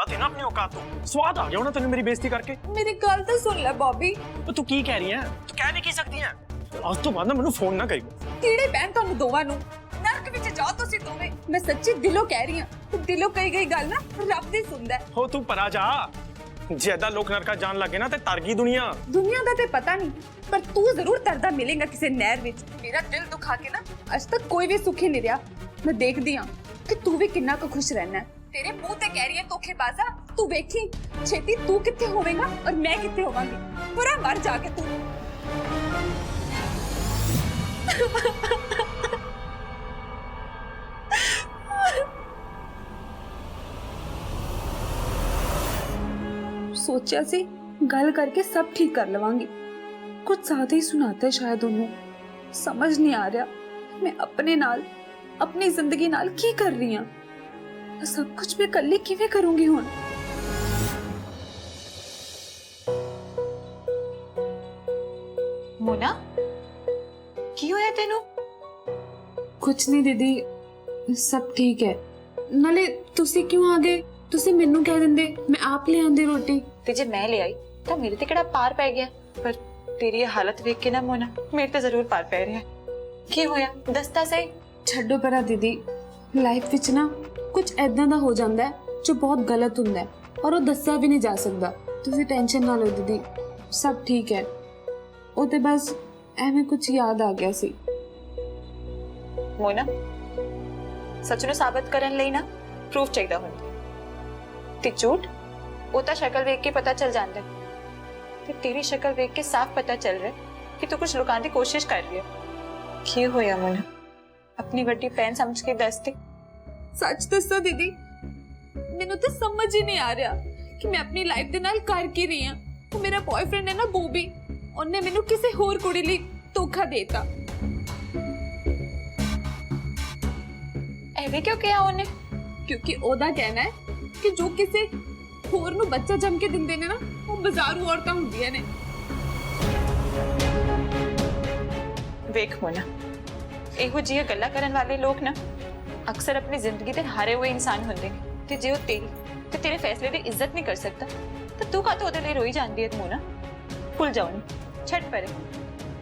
बता देना अपनी औकात तो। स्वाद आ गया ना तेन मेरी बेइज्जती करके। मेरी गल तो सुन ले बॉबी। तू की कह रही है? तू कह भी की सकती है? आज तो बाद ना मैनू फोन ना करी। कीड़े पैन ਤੁਹਾਨੂੰ ਦੋਵਾਂ ਨੂੰ ਨਰਕ ਵਿੱਚ ਜਾਓ ਤੁਸੀਂ ਦੋਵੇਂ। ਮੈਂ ਸੱਚੀ ਦਿਲੋਂ ਕਹਿ ਰਹੀ ਹਾਂ ਤੇ ਦਿਲੋਂ ਕਹੀ ਗਈ ਗੱਲ ਨਾ ਰੱਬ ਵੀ ਸੁਣਦਾ ਹੈ। हो तू परा जा, जे ऐदा लोक नरका जान लगे ना ते तर गई दुनिया। दुनिया ਦਾ ਤੇ ਪਤਾ ਨਹੀਂ ਪਰ ਤੂੰ ਜ਼ਰੂਰ ਤਰਦਾ ਮਿਲੇਗਾ ਕਿਸੇ ਨਹਿਰ ਵਿੱਚ। ਮੇਰਾ ਦਿਲ ਦੁਖਾ ਕੇ ਨਾ ਅੱਜ ਤੱਕ ਕੋਈ ਵੀ ਸੁਖੀ ਨਹੀਂ ਰਿਹਾ। ਮੈਂ ਦੇਖਦੀ ਹਾਂ ਕਿ ਤੂੰ ਵੀ ਕਿੰਨਾ ਕੁ ਖੁਸ਼ ਰਹਿਣਾ ਹੈ। तेरे मुंह ते कह रही है धोखेबाजा। तू देखी छेती तू कित्थे होवेगा और मैं कित्थे होवांगी। बुरा मर जाके तू। सोचा सी गल करके सब ठीक कर लवांगी। कुछ ज्यादा ही सुनाते शायद उन्होंने। समझ नहीं आ रहा मैं अपने नाल अपनी जिंदगी नाल की कर रही हूं। सब कुछ मैं कल्ली किवें करूंगी हुण। मोना की होया तेनू? कुछ नहीं दीदी सब ठीक है। नाले तुसी क्यों आ गए? तुसी मेनू कह दिंदे मैं आप ले आंदी रोटी। ते जे मैं ले आई तो मेरे ते केड़ा पार पै गया। पर तेरी ये हालत देख के ना मोना मेरे ते जरूर पार पै रहा है। की होया दसता सही। छड्डो परा दीदी, लाइफ विच ना कुछ ऐदां दा हो जांदा है जो बहुत गलत हुंदा है और वो दस्सिया भी नहीं जा सकदा। तुसी टेंशन ना लो दीदी, सब ठीक है। वो ते बस एवें कुछ याद आ गया सी। मोना सच नु साबित करन लई ना प्रूफ चाहिदा हुंदा ते झूठ वो तो शक्ल देख के पता चल जांदा है। ते तेरी शक्ल देख के साफ पता चल रहा है कि तू कुछ लुकाने की कोशिश कर रही है। की होया मोना अपनी बड़ी भैन समझ के दस दे। सच दसो दीदी मैनू तो समझ ही नहीं आ रहा कि मैं अपनी लाइफ दे नाल कर की रही हां। वो मेरा बॉयफ्रेंड है ना बॉबी, उन्हें मैनू किसी होर कुड़ी लई धोखा देता। ऐवे क्यों किया उन्हें? क्योंकि ओदा कहना है कि जो किसी होर नू बच्चा जम के दिंदे ने ना वो बाजारू औरतां हुंदियां ने। वेख मोना एहो जिही गल्लां करन वाले लोग ना अक्सर अपनी जिंदगी दे हारे हुए इंसान होंदे ने। ते जे ओ तेरी ते तेरे फैसले दी इज्जत नहीं कर सकता तो तू कातो ओदे लई रोई जांदी है मोना। भुल जाओ नहीं छट परे।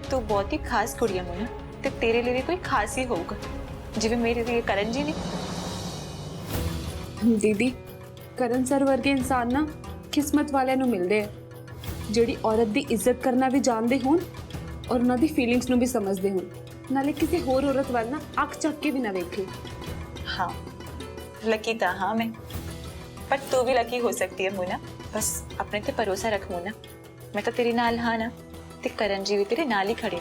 तू बहुत ही खास कुड़ी है मोना ते तेरे लिए भी कोई खास ही होगा जिवें मेरे लिए करण जी ने। दीदी करण सर वर्गे इंसान ना किस्मत वाले नू मिलदे है जेड़ी औरत दी इज्जत करना भी जानदे होण और उन्हां दी फीलिंग्स नू भी समझदे होण, नाले किसी होर औरत वाल ना अख चक के भी ना वेखे। हाँ लकी था हाँ मैं, पर तू भी लकी हो सकती है मोना। बस अपने ते भरोसा रख मोना। मैं तो तेरी नाल हाँ ना ते करण जी भी तेरे नाल ही खड़े।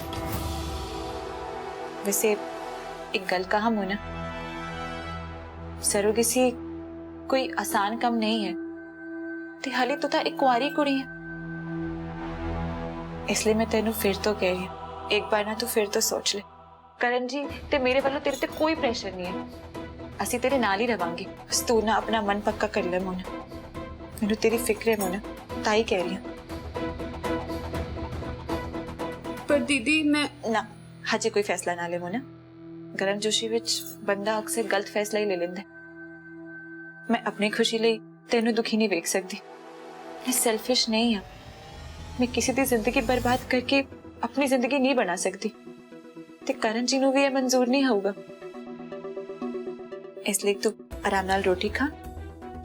वैसे एक गल कहा मोना, सरोगेसी कोई आसान काम नहीं है ते हाले तो एक कुंवारी कुड़ी है। इसलिए मैं तेनू फिर तो कह रही हूँ एक बार ना तू फिर तो सोच ले। करण जी ते मेरे वालों तेरे ते कोई प्रेशर नहीं है। असी तेरे नाल ही रवांगे। बस तू ना अपना मन पक्का कर ले मोना। मैनू तेरी फिक्र है मोना ताई कह रही हूँ। पर दीदी मैं ना हजे कोई फैसला ना ले मोना। गरम जोशी विच बंदा अक्सर गलत फैसला ही ले लेंदा। मैं अपनी खुशी लई तेनू दुखी नहीं वेख सकती। मैं सेल्फिश नहीं हाँ। मैं किसी दी जिंदगी बर्बाद करके अपनी जिंदगी नहीं बना सकती ते करण जी नू भी ये मंजूर नहीं होगा। इसलिए तू आराम नाल रोटी खा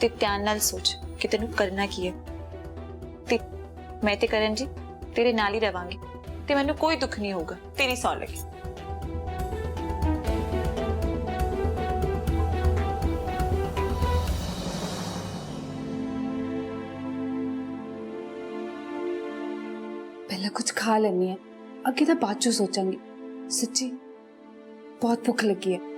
ते ध्यान नाल सोच कि तेनू करना की है। ते मैं ते करण जी तेरे नाल ही रवांगे ते मैनू कोई दुख नहीं होगा। तेरी सौ लगी। पहले कुछ खा लेनी है, अगे तो बाद चो सोचांगी। सच्ची बहुत भूख लगी है।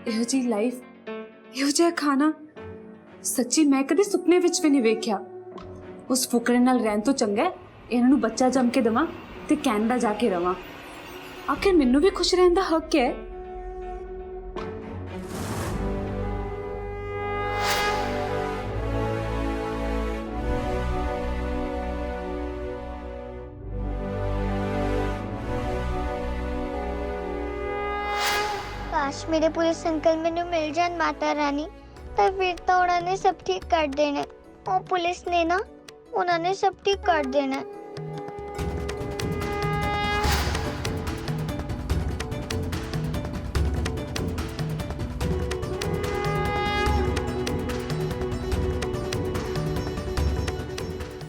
ਇਹੋ ਜੀ ਲਾਈਫ, ਇਹੋ ਜਿਹਾ ਖਾਣਾ ਸੱਚੀ ਮੈਂ ਕਦੇ ਸੁਪਨੇ ਵਿੱਚ ਵੀ ਨਹੀਂ ਵੇਖਿਆ। ਉਸ ਫੁਕਰੇ ਨਾਲ ਰਹਿਣ ਤੋਂ ਚੰਗਾ ਹੈ ਇਹਨਾਂ ਨੂੰ ਬੱਚਾ ਜੰਮ ਕੇ ਦੇਵਾਂ ਤੇ ਕੈਨੇਡਾ ਜਾ ਕੇ ਰਵਾਂ। ਆਖਿਰ ਮੈਨੂੰ ਵੀ ਖੁਸ਼ ਰਹਿਣ ਦਾ ਹੱਕ ਹੈ। काश मेरे पुलिस अंकल मैनू मिल जान माता रानी, तो फिर तो उन्होंने सब ठीक कर देना। वो पुलिस ने ना उन्होंने सब ठीक कर देना।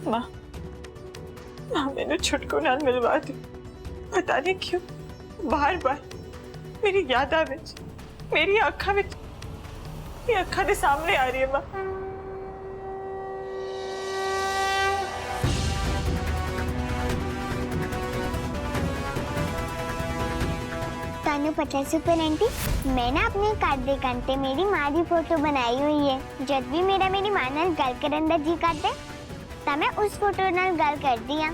माँ माँ मैंने छुटकू नाल मिलवा दी। पता नहीं क्यों बार बार मेरी याद आवे, मेरी अखा विच, ये अखा दे सामने आ रही है माँ। तानू पता है सुपर आंटी, मैं ना अपने कार्ड दे कंटे मेरी माँ की फोटो बनाई हुई है। जब भी मेरा मेरी माँ नाल गल करन दा जी करदा ता मैं उस फोटो नाल गल कर दिया।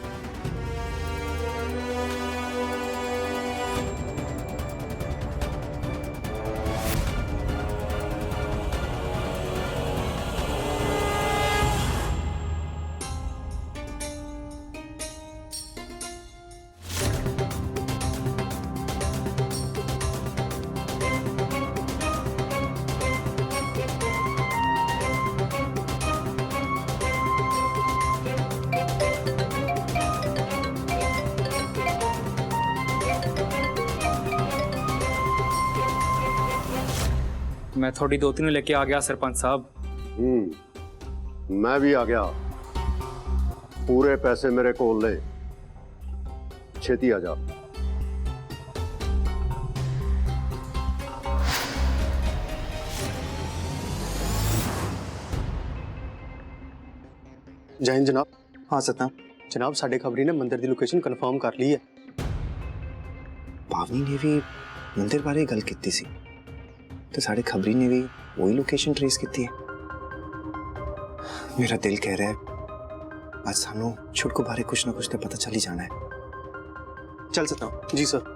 मैं थोड़ी दोती लेके आ गया सरपंच साहब। मैं भी आ गया। पूरे पैसे मेरे को ले, छेती आ जा। जय हिंद जनाब। हाँ सतना जनाब, साढ़े खबरी ने मंदिर की लोकेशन कन्फर्म कर ली है। पावनी ने भी मंदिर बारे गल की सी, तो साढ़े खबरी ने भी वही लोकेशन ट्रेस की है। मेरा दिल कह रहा है आज सानू छुटकू बारे कुछ ना कुछ तो पता चल ही जाना है। चल सकता हूँ जी सर।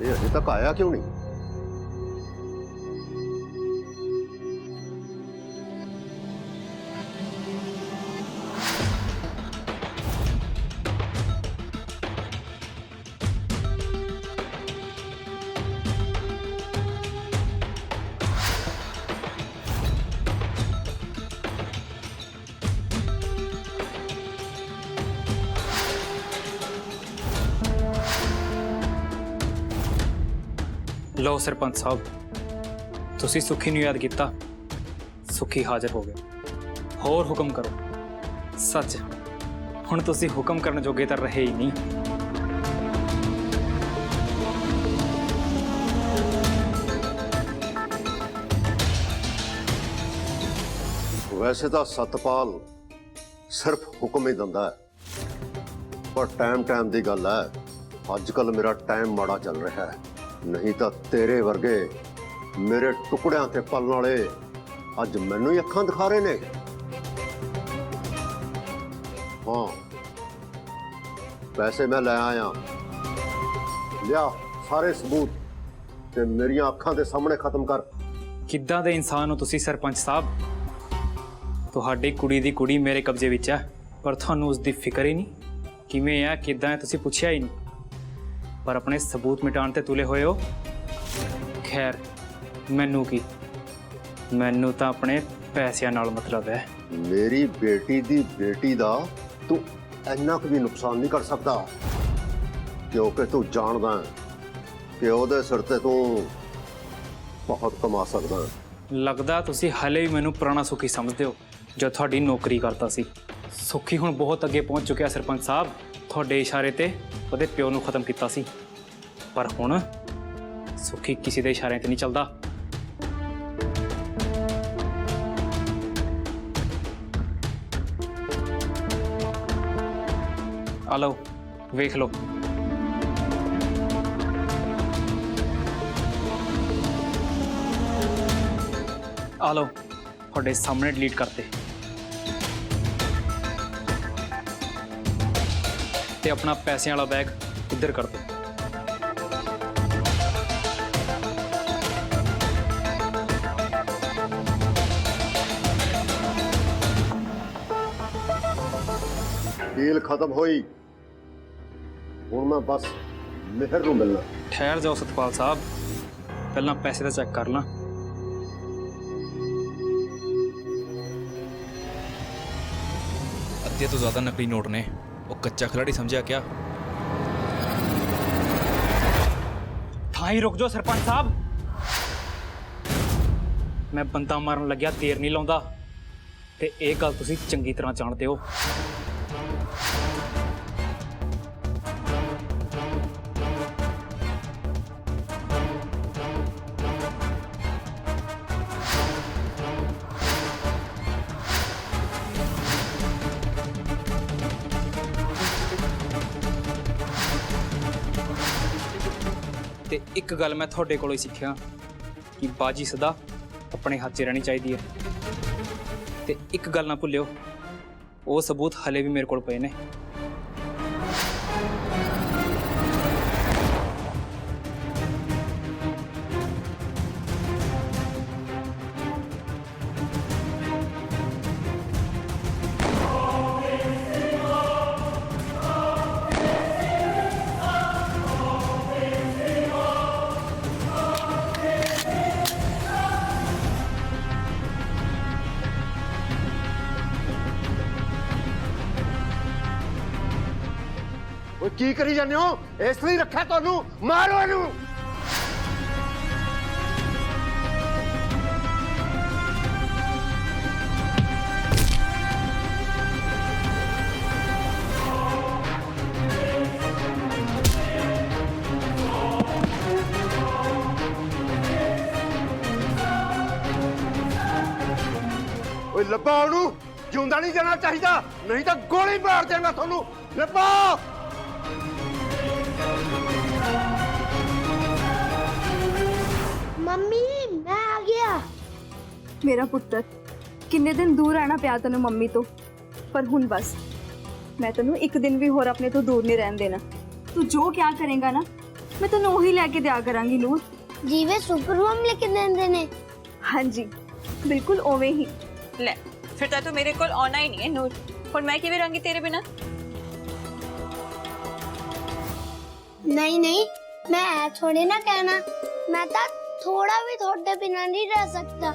ये अभी तक आया क्यों नहीं? लो सरपंच साहब, तुसी सुखी नूं याद किया, सुखी हाजिर हो गए। होर हुक्म करो। सच हुण तुसी हुक्म करने जोगे तो रहे ही नहीं। वैसे तो सतपाल सिर्फ हुक्म ही दिंदा है, पर टाइम टाइम की गल है। अजकल मेरा टाइम माड़ा चल रहा है, नहीं तो तेरे वर्गे मेरे टुकड़ियां ते पलण वाले अज मैनू ही अखां दिखा रहे ने। हाँ, पैसे मैं ले आया, लिया सारे सबूत ते मेरिया अखां दे सामने खत्म कर। किद्दां दे इंसान हो तुसी सरपंच साहब? तुहाडी कुड़ी दी कुड़ी मेरे कब्जे विच है, पर तुहानू उसदी फिक्र ही नहीं। किवें है किद्दां है तुसी पुछया ही नहीं, पर अपने सबूत मिटाण ते तुले होए हो। खैर मैनू की, मैनू तो अपने ਪੈਸਿਆਂ ਨਾਲ ਮਤਲਬ ਹੈ। ਮੇਰੀ ਬੇਟੀ ਦੀ ਬੇਟੀ ਦਾ ਤੂੰ ਇੰਨਾ ਕੁ ਵੀ ਨੁਕਸਾਨ ਨਹੀਂ ਕਰ ਸਕਦਾ, ਕਿਉਂਕਿ ਤੂੰ ਜਾਣਦਾ ਹੈ ਕਿ ਉਹਦੇ ਸਿਰ ਤੇ ਤੂੰ ਬਹੁਤ ਕਮਾ ਸਕਦਾ। ਲੱਗਦਾ ਤੁਸੀਂ ਹਲੇ ਵੀ ਮੈਨੂੰ ਪੁਰਾਣਾ ਸੁਖੀ ਸਮਝਦੇ ਹੋ ਜੋ ਤੁਹਾਡੀ ਨੌਕਰੀ ਕਰਦਾ ਸੀ। ਸੁਖੀ ਹੁਣ ਬਹੁਤ ਅੱਗੇ ਪਹੁੰਚ ਚੁੱਕਿਆ ਸਰਪੰਚ ਸਾਹਿਬ। ਤੁਹਾਡੇ ਇਸ਼ਾਰੇ ਤੇ ਉਹਦੇ ਪਿਓ ਨੂੰ ਖਤਮ ਕੀਤਾ ਸੀ, ਪਰ ਹੁਣ ਸੁਖੀ ਕਿਸੇ ਦੇ ਇਸ਼ਾਰਿਆਂ ਤੇ ਨਹੀਂ ਚੱਲਦਾ। ਆ ਲਓ, ਵੇਖ ਲਓ। ਆ ਲਓ, ਤੁਹਾਡੇ ਸਾਹਮਣੇ ਡਿਲੀਟ ਕਰਤੇ। ਤੇ ਆਪਣਾ ਪੈਸਿਆਂ ਵਾਲਾ ਬੈਗ ਇੱਧਰ ਕਰ ਦਿਓ। ਡੀਲ ਖਤਮ ਹੋਈ, ਹੁਣ ਮੈਂ ਬਸ ਮਿਹਰ ਨੂੰ ਮਿਲਣਾ। ਠਹਿਰ ਜਾਓ ਸਤਪਾਲ ਸਾਹਿਬ, ਪਹਿਲਾਂ ਪੈਸੇ ਦਾ ਚੈੱਕ ਕਰ ਲਾਂ। ਅੱਧੇ ਤੋਂ ਜ਼ਿਆਦਾ ਨਕਲੀ ਨੋਟ ਨੇ। ਉਹ ਕੱਚਾ ਖਿਲਾੜੀ ਸਮਝਿਆ ਕਿਆ? ਥਾਂ ਹੀ ਰੁਕ ਜਾਓ ਸਰਪੰਚ ਸਾਹਿਬ। ਮੈਂ ਬੰਦਾ ਮਾਰਨ ਲੱਗਿਆ ਦੇਰ ਨਹੀਂ ਲਾਉਂਦਾ, ਤੇ ਇਹ ਗੱਲ ਤੁਸੀਂ ਚੰਗੀ ਤਰ੍ਹਾਂ ਜਾਣਦੇ ਹੋ। ਤੇ ਇੱਕ ਗੱਲ ਮੈਂ ਤੁਹਾਡੇ ਕੋਲੋਂ ਹੀ ਸਿੱਖਿਆ ਕਿ ਬਾਜੀ ਸਦਾ ਆਪਣੇ ਹੱਥ 'ਚ ਰਹਿਣੀ ਚਾਹੀਦੀ ਹੈ। ਤੇ ਇੱਕ ਗੱਲ ਨਾ ਭੁੱਲਿਓ, ਉਹ ਸਬੂਤ ਹਲੇ ਵੀ ਮੇਰੇ ਕੋਲ ਪਏ ਨੇ। ਓਏ ਕੀ ਕਰੀ ਜਾਂਦੇ ਹੋ? ਇਸ ਲਈ ਰੱਖਿਆ ਤੁਹਾਨੂੰ, ਮਾਰੋ ਇਹਨੂੰ। ਓਏ ਲੱਭਾ ਉਹਨੂੰ, ਜਿਉਂਦਾ ਨਹੀਂ ਜਾਣਾ ਚਾਹੀਦਾ, ਨਹੀਂ ਤਾਂ ਗੋਲੀ ਮਾਰ ਦੇਵਾਂਗਾ ਤੁਹਾਨੂੰ। ਲੱਭਾ। मम्मी मैं आ गया। ਮੇਰਾ ਪੁੱਤਰ, ਕਿੰਨੇ ਦਿਨ ਦੂਰ ਰਹਿਣਾ ਪਿਆ ਤੈਨੂੰ ਮੰਮੀ ਤੋਂ, ਪਰ ਹੁਣ ਬਸ ਮੈਂ ਤੈਨੂੰ ਇੱਕ ਦਿਨ ਵੀ ਹੋਰ ਆਪਣੇ ਤੋਂ ਦੂਰ ਨਹੀਂ ਰਹਿਣ ਦੇਣਾ। ਤੂੰ ਜੋ ਕਿਆ ਕਰੇਗਾ ਨਾ, ਮੈਂ ਤੈਨੂੰ ਉਹੀ ਲੈ ਕੇ ਦਿਆ ਕਰਾਂਗੀ ਨੂਰ। जीवे सुपर होम लेके देंदे ने। ਹਾਂਜੀ, ਬਿਲਕੁਲ ਉਵੇਂ ਹੀ। ਲੈ ਫਿਰ ਤਾਂ ਤੂੰ ਮੇਰੇ ਕੋਲ ਆਉਣਾ ਹੀ ਨਹੀਂ ਹੈ ਨੂਰ। ਹੁਣ ਮੈਂ ਕਿਵੇਂ ਰਹਾਂਗੀ ਤੇਰੇ ਬਿਨਾਂ? नहीं नहीं, मैं ऐ थोड़ी ना कहना, मैं तो थोड़ा भी थोड़े बिना नहीं रह सकता।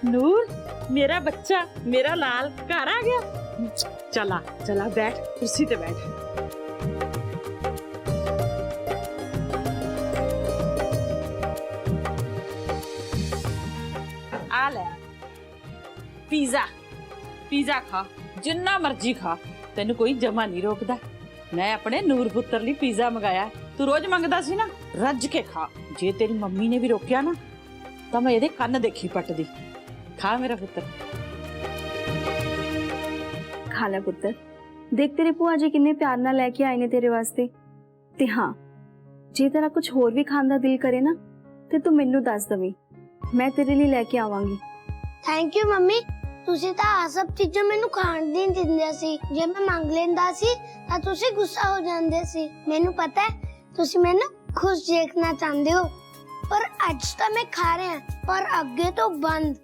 नूर, मेरा बच्चा, मेरा लाल घर आ गया। चला चला बैठ, कुर्सी पे बैठ। आ ले पिज़्ज़ा, पिज़्ज़ा खा, जिन्ना मर्जी खा, तेन कोई जमा नहीं रोकदा। मैं अपने नूर पुत्र लिए पिज़्ज़ा मंगाया, तू रोज मंगदा सी ना, रज के खा। जे तेरी मम्मी ने भी रोकिया ना, तो मैं ये कन्न देखी पटदी। खा मेरा पुत्र। ਖਾ ਲੈ ਪੁੱਤਰ, ਦੇਖ ਤੇਰੇ ਭੂਆ ਜੀ ਕਿੰਨੇ ਪਿਆਰ ਨਾਲ ਲੈ ਕੇ ਆਏ ਨੇ ਤੇਰੇ ਵਾਸਤੇ। ਤੇ ਹਾਂ, ਜੇ ਤੇਰਾ ਕੁਝ ਹੋਰ ਵੀ ਖਾਣ ਦਾ ਦਿਲ ਕਰੇ ਨਾ, ਤੇ ਤੂੰ ਮੈਨੂੰ ਦੱਸ ਦਵੀਂ, ਮੈਂ ਤੇਰੇ ਲਈ ਲੈ ਕੇ ਆਵਾਂਗੀ। थैंक यू मम्मी, ਤੁਸੀਂ ਤਾਂ ਆ ਸਭ ਚੀਜ਼ਾਂ ਮੈਨੂੰ ਖਾਣ ਦੀ ਨਹੀਂ ਦਿੰਦੇ ਸੀ। ਜੇ ਮੈਂ ਮੰਗ ਲੈਂਦਾ ਸੀ ਤਾਂ ਤੁਸੀਂ ਗੁੱਸਾ ਹੋ ਜਾਂਦੇ ਸੀ। ਮੈਨੂੰ ਪਤਾ ਹੈ ਤੁਸੀਂ ਮੈਨੂੰ ਖੁਸ਼ ਦੇਖਣਾ ਚਾਹੁੰਦੇ ਹੋ, ਪਰ ਅੱਜ ਤਾਂ ਮੈਂ ਖਾ ਰਿਹਾ, ਪਰ ਅੱਗੇ ਤੋਂ ਬੰਦ।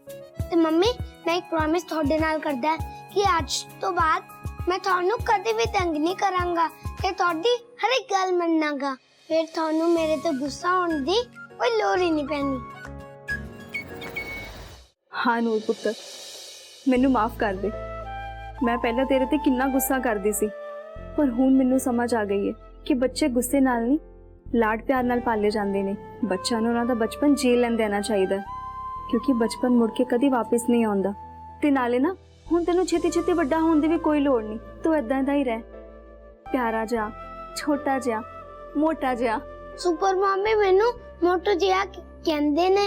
ਤੇ ਮੰਮੀ, ਮੈਂ ਇੱਕ ਪ੍ਰੋਮਿਸ ਤੁਹਾਡੇ ਨਾਲ ਕਰਦਾ ਕਿ ਅੱਜ ਤੋਂ ਬਾਅਦ ਮੈਂ ਤੁਹਾਨੂੰ ਕਦੇ ਵੀ ਤੰਗ ਨਹੀਂ ਕਰਾਂਗਾ ਤੇ ਤੁਹਾਡੀ ਹਰ ਇੱਕ ਗੱਲ ਮੰਨਾਂਗਾ। फिर थानू मेरे ते गुस्सा होने दी कोई लोड़ ही नहीं पैनी। हाँ ਨੂਰ ਪੁੱਤਰ, ਮੈਨੂੰ ਮਾਫ ਕਰ ਦੇ। ਮੈਂ ਪਹਿਲਾਂ ਤੇਰੇ ਤੇ ਕਿੰਨਾ ਗੁੱਸਾ ਕਰਦੀ ਸੀ, ਪਰ ਹੁਣ ਮੈਨੂੰ ਸਮਝ ਆ ਗਈ ਹੈ ਕਿ ਬੱਚੇ ਗੁੱਸੇ ਨਾਲ ਨਹੀਂ, ਲਾਡ ਪਿਆਰ ਨਾਲ ਪਾਲੇ ਜਾਂਦੇ ਨੇ। ਬੱਚਿਆਂ ਨੂੰ ਉਹਨਾਂ ਦਾ ਬਚਪਨ ਜੀ ਲੈਣ ਦੇਣਾ ਚਾਹੀਦਾ, ਕਿਉਂਕਿ ਬਚਪਨ ਮੁੜ ਕੇ ਕਦੀ ਵਾਪਸ ਨਹੀਂ ਆਉਂਦਾ। ਤੇ ਨਾਲੇ ਨਾ ਹੁਣ ਤੈਨੂੰ ਛੇਤੀ ਛੇਤੀ ਵੱਡਾ ਹੋਣ ਦੀ ਵੀ ਕੋਈ ਲੋੜ ਨਹੀਂ, ਤੂੰ ਏਦਾਂ ਦਾ ਹੀ ਰਹਿ, ਪਿਆਰਾ ਜਿਹਾ, ਛੋਟਾ ਜਿਹਾ, ਮੋਟਾ ਜਿਹਾ। सुपर मम्मी मैनू मोटू जिया कहंदे ने,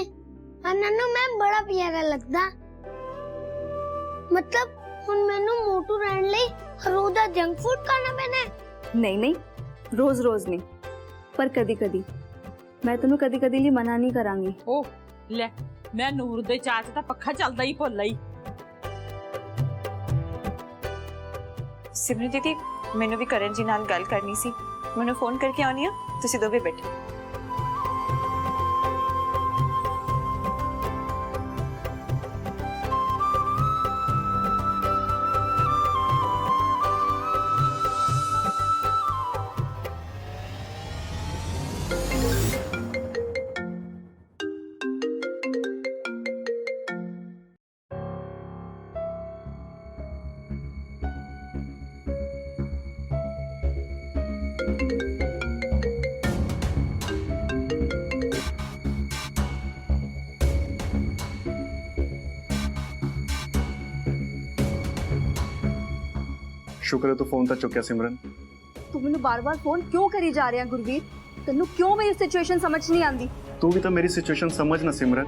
ਉਹਨਾਂ ਨੂੰ मैं बड़ा प्यारा लगदा। मतलब ਹੁਣ ਮੈਨੂੰ ਮੋਟੂ ਰਹਿਣ ਲਈ ਰੋਜ਼ ਦਾ ਜੰਕ ਫੂਡ ਖਾਣਾ ਪੈਣਾ ਹੈ? ਨਹੀਂ ਨਹੀਂ, ਰੋਜ਼ ਰੋਜ਼ ਨਹੀਂ, ਪਰ ਕਦੀ ਕਦੀ। ਮੈਂ ਤੈਨੂੰ ਕਦੀ ਕਦੀ ਲਈ ਮਨਾ ਨਹੀਂ ਕਰਾਂਗੀ। ਉਹ ਲੈ, ਮੈਂ ਨੂਰ ਦੇ ਚਾਚ ਦਾ ਪੱਖਾ ਚੱਲਦਾ ਹੀ ਭੁੱਲ ਆਈ। ਸਿਮਰਨ ਦੀਦੀ, ਮੈਨੂੰ ਵੀ ਕਰਨ ਜੀ ਨਾਲ ਗੱਲ ਕਰਨੀ ਸੀ, ਮੈਨੂੰ ਫੋਨ ਕਰਕੇ ਆਉਣੀ ਆ, ਤੁਸੀਂ ਦੋਵੇਂ ਬੈਠੋ। शुक्र है तो फोन तक चुक्या सिमरन। ਤੂੰ ਮੈਨੂੰ ਬਾਰ-ਬਾਰ ਫੋਨ ਕਿਉਂ ਕਰੀ ਜਾ ਰਿਹਾ ਗੁਰਵੀਰ? ਤੈਨੂੰ ਕਿਉਂ ਮੇਰੀ ਸਿਚੁਏਸ਼ਨ ਸਮਝ ਨਹੀਂ ਆਉਂਦੀ? तू भी तो मेरी सिचुएशन समझ ना सिमरन।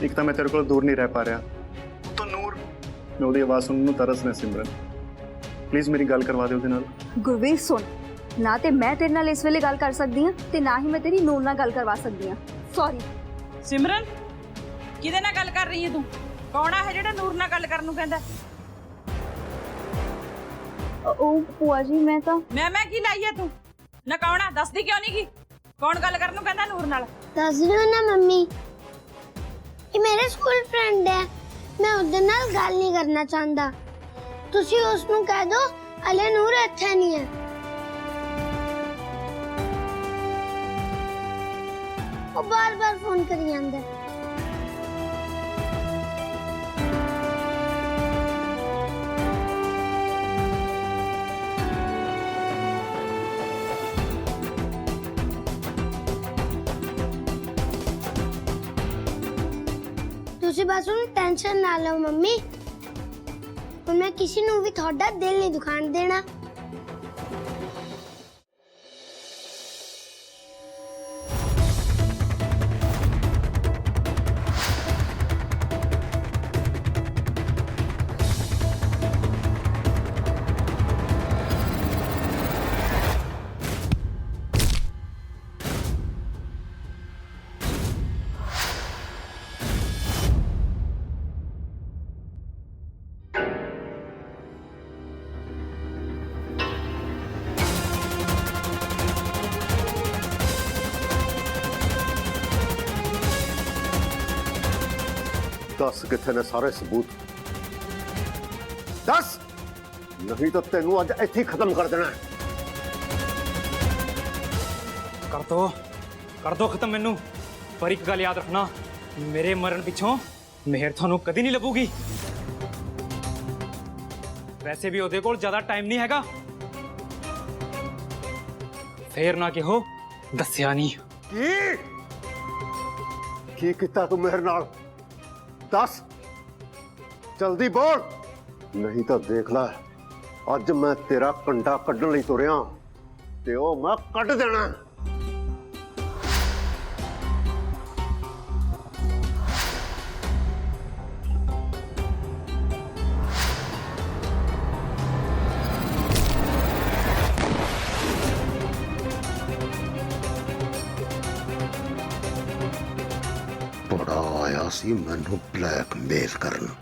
एक तो मैं तेरे को दूर नहीं रह पा रहा, तो नूर मैं ਉਹਦੀ ਆਵਾਜ਼ ਸੁਣਨ ਨੂੰ ਤਰਸ ਰਿਹਾ ਸਿਮਰਨ। ਪਲੀਜ਼ ਮੇਰੀ ਗੱਲ ਕਰਵਾ ਦੇ ਉਹਦੇ ਨਾਲ। ਗੁਰਵੀਰ ਸੁਣ, ਨਾ ਤੇ ਮੈਂ ਤੇਰੇ ਨਾਲ ਇਸ ਵੇਲੇ ਗੱਲ ਕਰ ਸਕਦੀ ਹਾਂ ਤੇ ਨਾ ਹੀ ਮੈਂ ਤੇਰੀ ਨੂਰ ਨਾਲ ਗੱਲ ਕਰਵਾ ਸਕਦੀ ਹਾਂ। ਸੌਰੀ। ਸਿਮਰਨ, ਕਿਹਦੇ ਨਾਲ ਗੱਲ ਕਰ ਰਹੀ ਹੈ ਤੂੰ? ਕੌਣ ਆ ਹੈ ਜਿਹੜਾ ਨੂਰ ਨਾਲ ਗੱਲ ਕਰਨ ਨੂੰ ਕਹਿੰਦਾ? ਉਹ ਭੂਆ ਜੀ, ਮੈਂ ਤਾਂ ਮੈਂ ਕੀ ਲਾਈ ਹੈ ਤੂੰ? ਨਾ ਕੌਣ ਆ, ਦੱਸਦੀ ਕਿਉਂ ਨਹੀਂ ਗੀ? ਕੌਣ ਗੱਲ ਕਰਨ ਨੂੰ ਕਹਿੰਦਾ ਨੂਰ ਨਾਲ? ਦੱਸ ਦਿਓ ਨਾ ਮੰਮੀ, ਇਹ ਮੇਰੇ ਸਕੂਲ ਫਰੈਂਡ ਹੈ, ਮੈਂ ਉਹਦੇ ਨਾਲ ਗੱਲ ਨਹੀਂ ਕਰਨਾ ਚਾਹੁੰਦਾ। ਤੁਸੀਂ ਉਸ ਨੂੰ ਕਹਿ ਦਿਓ ਅਲੇ ਨੂਰ ਇੱਥੇ ਨਹੀਂ ਹੈ। ਉਹ ਬਾਰ-ਬਾਰ ਫੋਨ ਕਰੀ ਜਾਂਦਾ। ਤੁਸੀਂ ਬਸ ਉਹਨੂੰ ਟੈਨਸ਼ਨ ਨਾ ਲਓ ਮੰਮੀ, ਹੁਣ ਮੈਂ ਕਿਸੇ ਨੂੰ ਵੀ ਤੁਹਾਡਾ ਦਿਲ ਨਹੀਂ ਦੁਖਾਣ ਦੇਣਾ। दस किथे ने सारे सबूत? दस, नहीं तो तेनू अज इत्थे ही खत्म कर देना है। कर दो खत्म मैनू, पर एक गल याद रखना, मेरे मरण पिछों मेहर थानू कदी नहीं लभूगी। वैसे भी ओदे कोल ज्यादा टाइम नहीं हैगा, फेर ना कहो दस्या नहीं। की कीता तू मेरे नाल? दस, जल्दी बोल, नहीं तो देख ला अज मैं तेरा कंडा कड्ढण लई तुरिया ते ओ मैं कड्ढ देना। बड़ा आया सी मैनू ब्लैकमेल करन।